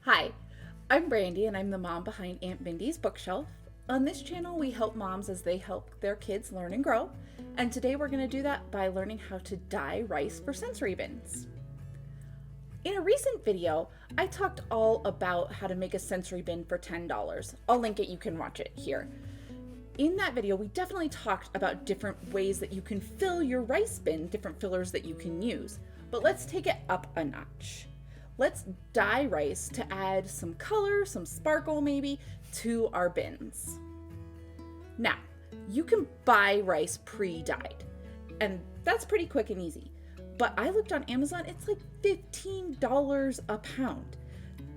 Hi, I'm Brandy and I'm the mom behind Aunt Mindy's Bookshelf. On this channel, we help moms as they help their kids learn and grow. And today we're going to do that by learning how to dye rice for sensory bins. In a recent video, I talked all about how to make a sensory bin for $10. I'll link it, you can watch it here. In that video, we definitely talked about different ways that you can fill your rice bin, different fillers that you can use. But let's take it up a notch. Let's dye rice to add some color, some sparkle maybe, to our bins. Now, you can buy rice pre-dyed, and that's pretty quick and easy. But I looked on Amazon, it's like $15 a pound.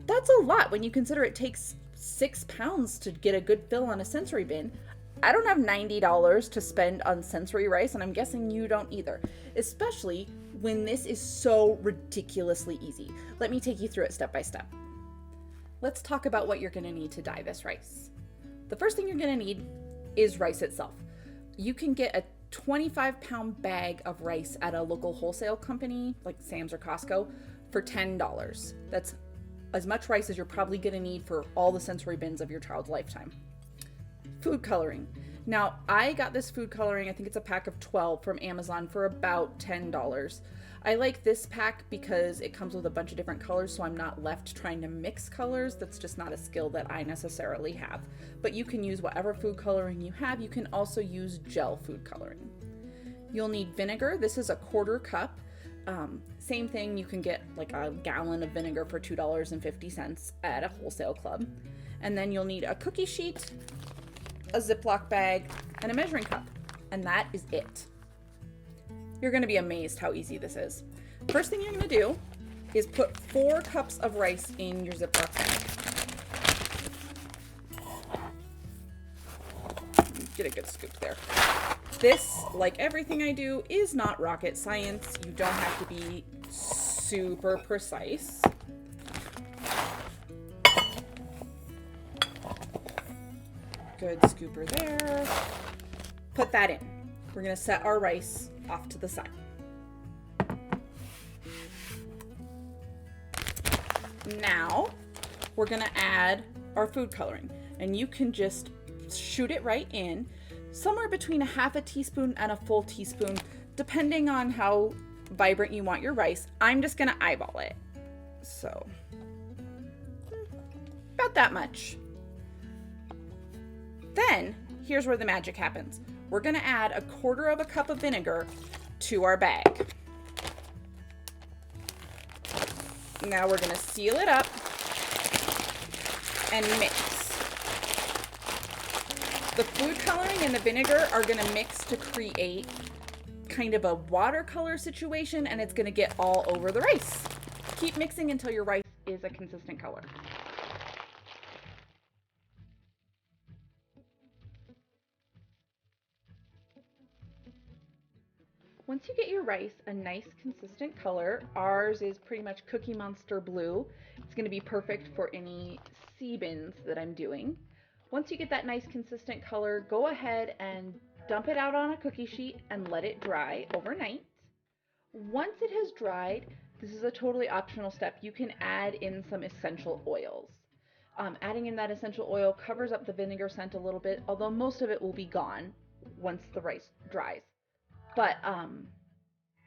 That's a lot when you consider it takes 6 pounds to get a good fill on a sensory bin. I don't have $90 to spend on sensory rice, and I'm guessing you don't either, especially when this is so ridiculously easy. Let me take you through it step by step. Let's talk about what you're going to need to dye this rice. The first thing you're going to need is rice itself. You can get a 25-pound bag of rice at a local wholesale company like Sam's or Costco for $10. That's as much rice as you're probably going to need for all the sensory bins of your child's lifetime. Food coloring. Now, I got this food coloring, I think it's a pack of 12 from Amazon for about $10. I like this pack because it comes with a bunch of different colors, so I'm not left trying to mix colors. That's just not a skill that I necessarily have. But you can use whatever food coloring you have. You can also use gel food coloring. You'll need vinegar. This is a 1/4 cup. Same thing, you can get like a gallon of vinegar for $2.50 at a wholesale club. And then you'll need a cookie sheet, a Ziploc bag, and a measuring cup. And that is it. You're going to be amazed how easy this is. First thing you're going to do is put 4 cups of rice in your Ziploc bag. Get a good scoop there. This, like everything I do, is not rocket science. You don't have to be super precise. Good scooper there. Put that in. We're going to set our rice off to the side. Now, we're going to add our food coloring, and you can just shoot it right in, somewhere between a 1/2 teaspoon and a full teaspoon, depending on how vibrant you want your rice. I'm just going to eyeball it. So, about that much. Then, here's where the magic happens. We're going to add a 1/4 cup of vinegar to our bag. Now we're going to seal it up and mix. The food coloring and the vinegar are going to mix to create kind of a watercolor situation, and it's going to get all over the rice. Keep mixing until your rice is a consistent color. Once you get your rice a nice consistent color, ours is pretty much Cookie Monster blue. It's going to be perfect for any sea bins that I'm doing. Once you get that nice consistent color, go ahead and dump it out on a cookie sheet and let it dry overnight. Once it has dried, this is a totally optional step. You can add in some essential oils. Adding in that essential oil covers up the vinegar scent a little bit, although most of it will be gone once the rice dries. But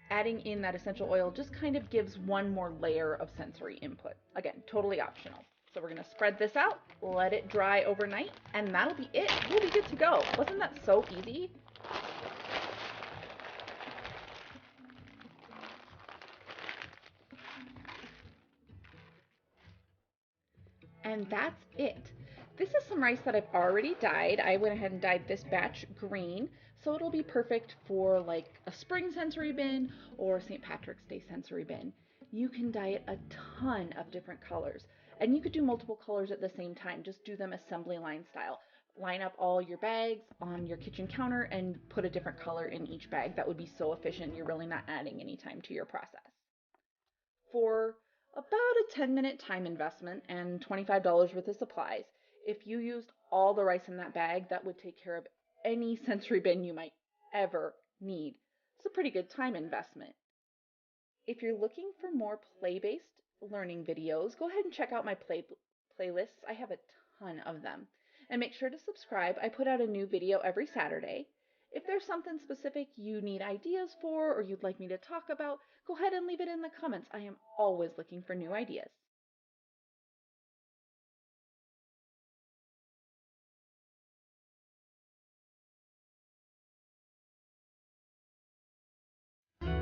adding in that essential oil just kind of gives one more layer of sensory input. Again, totally optional. So we're going to spread this out, let it dry overnight, and that'll be it. We'll be good to go. Wasn't that so easy? And that's it. This is some rice that I've already dyed. I went ahead and dyed this batch green, so it'll be perfect for like a spring sensory bin or St. Patrick's Day sensory bin. You can dye it a ton of different colors, and you could do multiple colors at the same time. Just do them assembly line style. Line up all your bags on your kitchen counter and put a different color in each bag. That would be so efficient. You're really not adding any time to your process. For about a 10-minute time investment and $25 worth of supplies, if you used all the rice in that bag, that would take care of any sensory bin you might ever need. It's a pretty good time investment. If you're looking for more play-based learning videos, go ahead and check out my playlists. I have a ton of them. And make sure to subscribe. I put out a new video every Saturday. If there's something specific you need ideas for or you'd like me to talk about, go ahead and leave it in the comments. I am always looking for new ideas.